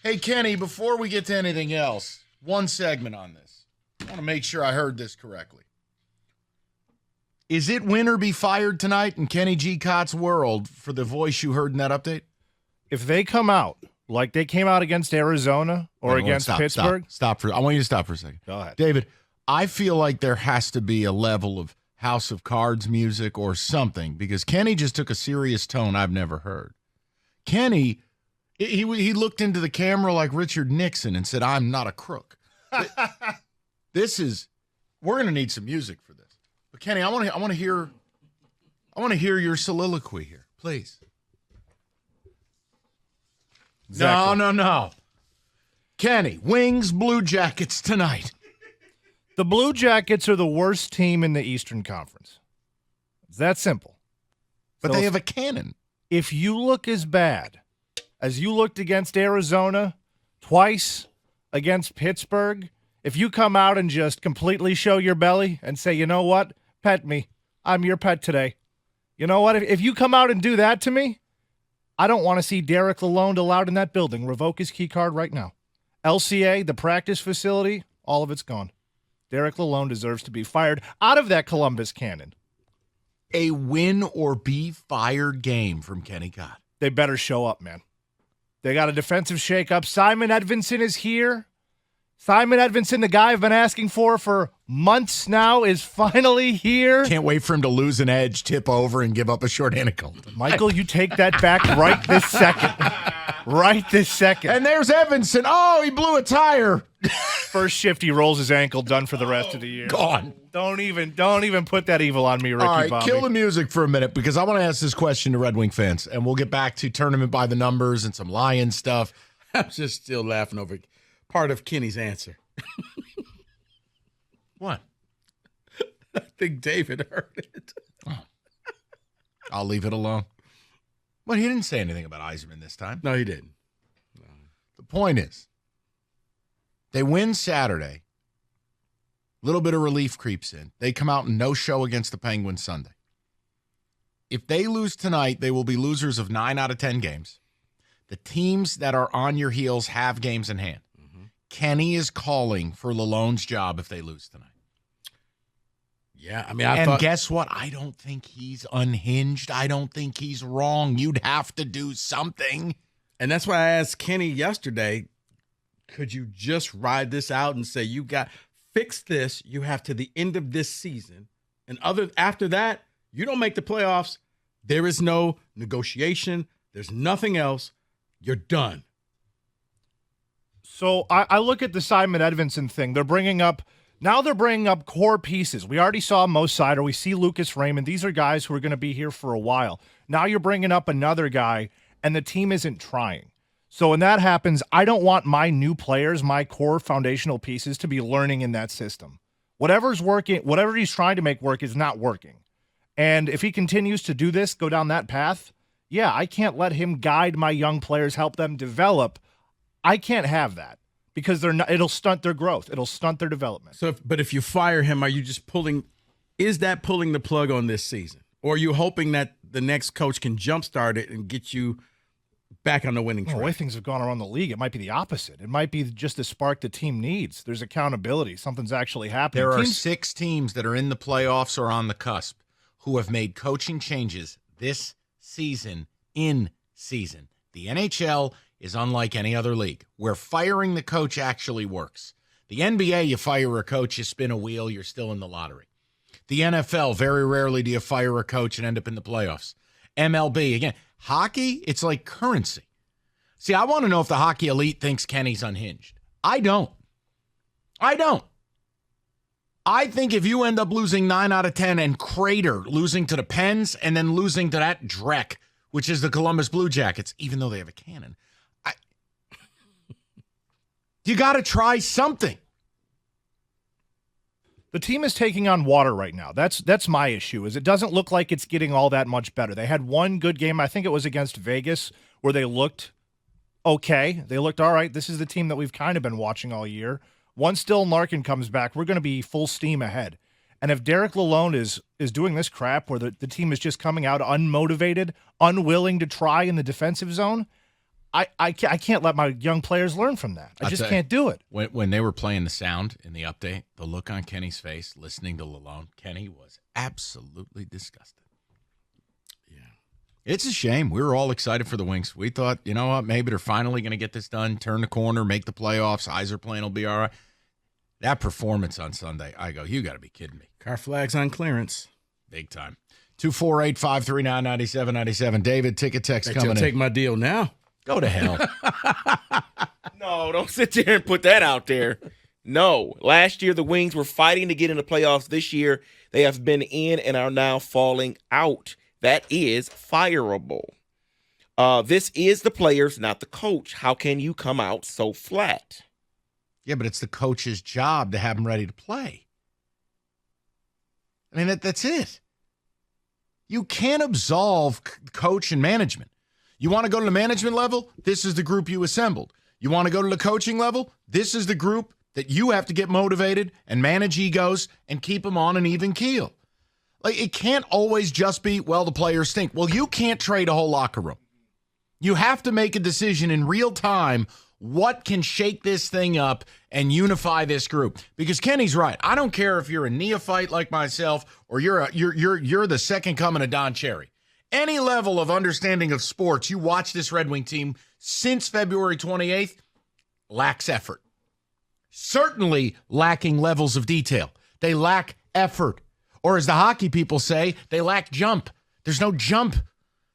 Hey, Kenny, before we get to anything else, one segment on this. I want to make sure I heard this correctly. Is it win or be fired tonight in Kenny G. Cott's world for the voice you heard in that update? If they come out like they came out against Arizona or against Pittsburgh. I want you to stop for a second. Go ahead. David, I feel like there has to be a level of House of Cards music or something because Kenny just took a serious tone I've never heard. Kenny, he looked into the camera like Richard Nixon and said, "I'm not a crook." We're going to need some music for this. But Kenny, I want to hear your soliloquy here, please. Exactly. No. Kenny, Wings, Blue Jackets tonight. The Blue Jackets are the worst team in the Eastern Conference. It's that simple. But they have a cannon. If you look as bad as you looked against Arizona, twice against Pittsburgh, if you come out and just completely show your belly and say, you know what, pet me, I'm your pet today. You know what, if you come out and do that to me, I don't want to see Derek LaLonde allowed in that building. Revoke his key card right now. LCA, the practice facility, all of it's gone. Derek LaLonde deserves to be fired out of that Columbus Cannon. A win or be fired game from Kenny Cott. They better show up, man. They got a defensive shakeup. Simon Edvinsson is here. Simon Edvinsson, the guy I've been asking for months now, is finally here. Can't wait for him to lose an edge, tip over, and give up a shorthanded goal. Michael, you take that back right this second. Right this second. And there's Edvinsson. Oh, he blew a tire. First shift, he rolls his ankle, done for the rest of the year. Gone. Don't even put that evil on me, Ricky All right, Bobby. kill the music for a minute because I want to ask this question to Red Wing fans, and we'll get back to tournament by the numbers and some Lion stuff. I'm just still laughing over part of Kenny's answer. What? I think David heard it. Oh. I'll leave it alone. Well, he didn't say anything about Yzerman this time. No, he didn't. No. The point is, they win Saturday. A little bit of relief creeps in. They come out and no show against the Penguins Sunday. If they lose tonight, they will be losers of 9 out of 10 games. The teams that are on your heels have games in hand. Mm-hmm. Kenny is calling for LaLonde's job if they lose tonight. Yeah, I mean, guess what? I don't think he's unhinged. I don't think he's wrong. You'd have to do something. And that's why I asked Kenny yesterday, could you just ride this out and say, fix this, you have to the end of this season. And after that, you don't make the playoffs. There is no negotiation. There's nothing else. You're done. So I look at the Simon Edvinsson thing. They're bringing up core pieces. We already saw Mo Sider. We see Lucas Raymond. These are guys who are going to be here for a while. Now you're bringing up another guy, and the team isn't trying. So when that happens, I don't want my new players, my core foundational pieces, to be learning in that system. Whatever's working, whatever he's trying to make work is not working. And if he continues to do this, go down that path, yeah, I can't let him guide my young players, help them develop. I can't have that because it'll stunt their growth. It'll stunt their development. But if you fire him, are you just pulling the plug on this season? Or are you hoping that the next coach can jumpstart it and get you back on the winning track? The way things have gone around the league, it might be the opposite. It might be just the spark the team needs. There's accountability. Something's actually happening. There are 6 teams that are in the playoffs or on the cusp who have made coaching changes this season in season. The NHL is unlike any other league where firing the coach actually works. The NBA, you fire a coach, you spin a wheel, you're still in the lottery. The NFL, very rarely do you fire a coach and end up in the playoffs. MLB, again, hockey, it's like currency. See, I want to know if the hockey elite thinks Kenny's unhinged. I don't. I think if you end up losing 9 out of 10 and crater, losing to the Pens and then losing to that dreck, which is the Columbus Blue Jackets, even though they have a cannon, you got to try something. The team is taking on water right now. That's my issue, is it doesn't look like it's getting all that much better. They had one good game, I think it was against Vegas, where they looked okay. They looked all right. This is the team that we've kind of been watching all year. Once Dylan Larkin comes back, we're going to be full steam ahead. And if Derek LaLonde is doing this crap where the team is just coming out unmotivated, unwilling to try in the defensive zone, I can't let my young players learn from that. I just can't do it. When they were playing the sound in the update, the look on Kenny's face, listening to LaLonde, Kenny was absolutely disgusted. Yeah. It's a shame. We were all excited for the Wings. We thought, you know what, maybe they're finally going to get this done, turn the corner, make the playoffs. Iser playing will be all right. That performance on Sunday, I go, you got to be kidding me. Car flags on clearance. Big time. 248-539-9797. David, ticket text coming in. Take my deal now. Go to hell. No, don't sit there and put that out there. No. Last year, the Wings were fighting to get in the playoffs. This year, they have been in and are now falling out. That is fireable. This is the players, not the coach. How can you come out so flat? Yeah, but it's the coach's job to have them ready to play. I mean, that's it. You can't absolve coach and management. You want to go to the management level? This is the group you assembled. You want to go to the coaching level? This is the group that you have to get motivated and manage egos and keep them on an even keel. Like, it can't always just be, well, the players stink. Well, you can't trade a whole locker room. You have to make a decision in real time. What can shake this thing up and unify this group? Because Kenny's right. I don't care if you're a neophyte like myself or you're the second coming of Don Cherry. Any level of understanding of sports, you watch this Red Wing team since February 28th, lacks effort. Certainly lacking levels of detail. They lack effort. Or as the hockey people say, they lack jump. There's no jump.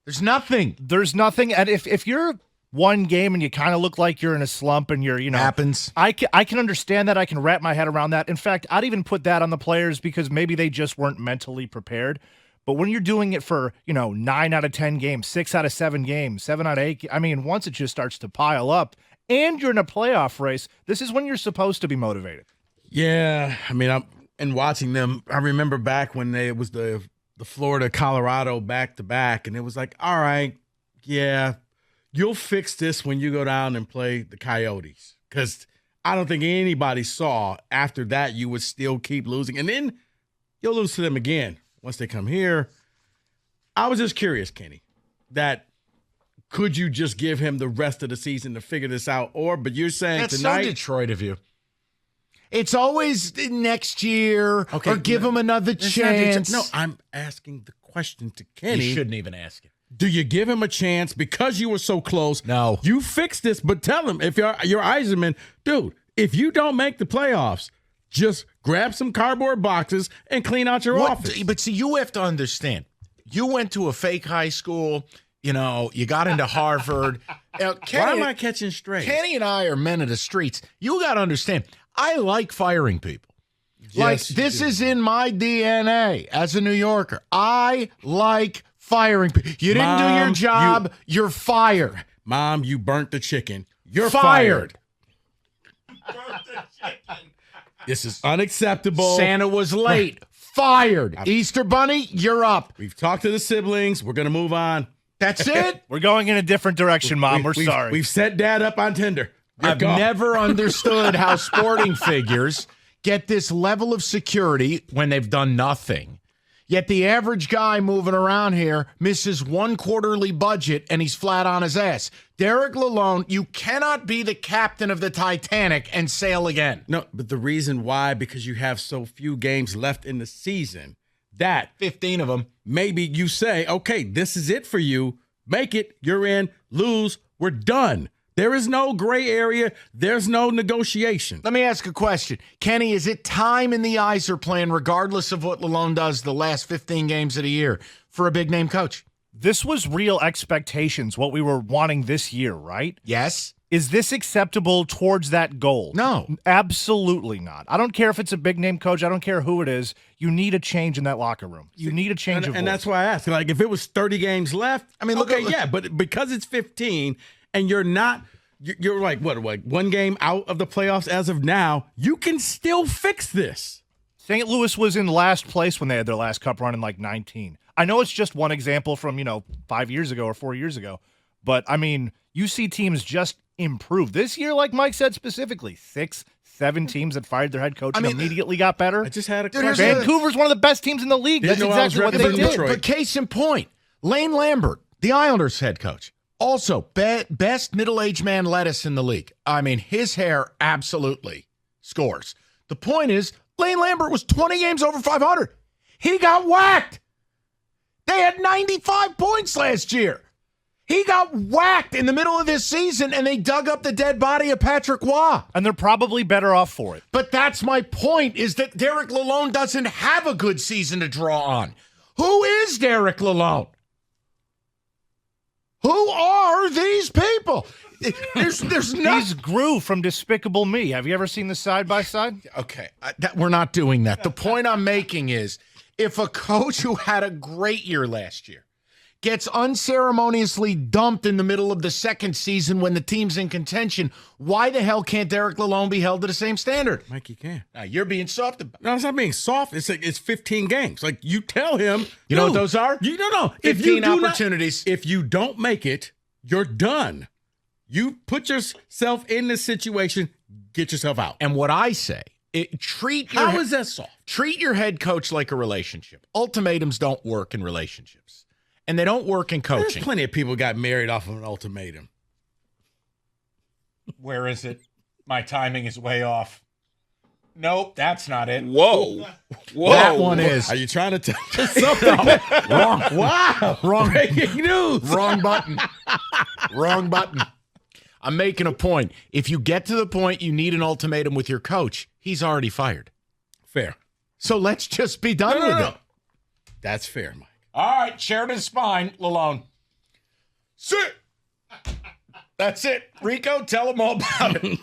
There's nothing. There's nothing. And if you're one game and you kind of look like you're in a slump and you're, happens. I can understand that. I can wrap my head around that. In fact, I'd even put that on the players because maybe they just weren't mentally prepared. But when you're doing it for, 9 out of 10 games, 6 out of 7 games, 7 out of 8, I mean, once it just starts to pile up and you're in a playoff race, this is when you're supposed to be motivated. Yeah. I mean, and watching them, I remember back when it was the Florida, Colorado back-to-back, and it was like, all right, yeah, you'll fix this when you go down and play the Coyotes. Because I don't think anybody saw after that you would still keep losing. And then you'll lose to them again once they come here. I was just curious, Kenny, that could you just give him the rest of the season to figure this out? But you're saying that's tonight. So Detroit of you. It's always next year or give him another chance. No, I'm asking the question to Kenny. You shouldn't even ask it. Do you give him a chance because you were so close? No. You fix this, but tell him, if you're Yzerman, dude, if you don't make the playoffs, just grab some cardboard boxes and clean out your office. But see, you have to understand. You went to a fake high school. You got into Harvard. Why am I catching straight? Kenny and I are men of the streets. You got to understand. I like firing people. Yes, this is in my DNA as a New Yorker. I like firing people. You didn't do your job. You're fired. Mom, you burnt the chicken. You're fired. Burnt the chicken. This is unacceptable. Santa was late. Fired. Easter Bunny, you're up. We've talked to the siblings. We're going to move on. That's it? We're going in a different direction, Mom. We're sorry. We've set Dad up on Tinder. I've never understood how sporting figures get this level of security when they've done nothing. Yet the average guy moving around here misses one quarterly budget and he's flat on his ass. Derek LaLonde, you cannot be the captain of the Titanic and sail again. No, but the reason why, because you have so few games left in the season, that 15 of them. Maybe you say, okay, this is it for you. Make it. You're in. Lose. We're done. There is no gray area. There's no negotiation. Let me ask a question. Kenny, is it time in the Iser plan, regardless of what LaLonde does the last 15 games of the year, for a big-name coach? This was real expectations, what we were wanting this year, right? Yes. Is this acceptable towards that goal? No. Absolutely not. I don't care if it's a big-name coach. I don't care who it is. You need a change in that locker room. You need a change of voice. And that's why I asked. Like, if it was 30 games left, I mean, but because it's 15 and you're like, one game out of the playoffs as of now, you can still fix this. St. Louis was in last place when they had their last cup run in like 19. I know it's just one example from, 5 years ago or 4 years ago, but I mean, you see teams just improve. This year, like Mike said specifically, 6, 7 teams that fired their head coach and immediately got better. I just had a question. Vancouver's one of the best teams in the league. That's exactly what they did. But case in point, Lane Lambert, the Islanders head coach, Also, best middle-aged man lettuce in the league. I mean, his hair absolutely scores. The point is, Lane Lambert was 20 games over 500. He got whacked. They had 95 points last year. He got whacked in the middle of this season, and they dug up the dead body of Patrick Waugh. And they're probably better off for it. But that's my point, is that Derek LaLonde doesn't have a good season to draw on. Who is Derek LaLonde? Who are these people? There's nothing. These grew from Despicable Me. Have you ever seen the side-by-side? Okay, we're not doing that. The point I'm making is, if a coach who had a great year last year gets unceremoniously dumped in the middle of the second season when the team's in contention, why the hell can't Derek LaLonde be held to the same standard? Mike, you can. Now, you're being soft about it. No, it's not being soft. It's 15 games. Like, you tell him. You know what those are? No. 15 opportunities. If you don't make it, you're done. You put yourself in this situation, get yourself out. And what I say, How is that soft? treat your head coach like a relationship. Ultimatums don't work in relationships. And they don't work in coaching. There's plenty of people got married off of an ultimatum. Where is it? My timing is way off. Nope, that's not it. Whoa. That one is. Are you trying to tell us something? Wrong. Wow. Wrong. Breaking news. Wrong button. Wrong button. I'm making a point. If you get to the point you need an ultimatum with your coach, he's already fired. Fair. So let's just be done with it. That's fair, Mike. All right, Sheridan Spine, LaLonde. Sit. That's it. Rico, tell them all about it.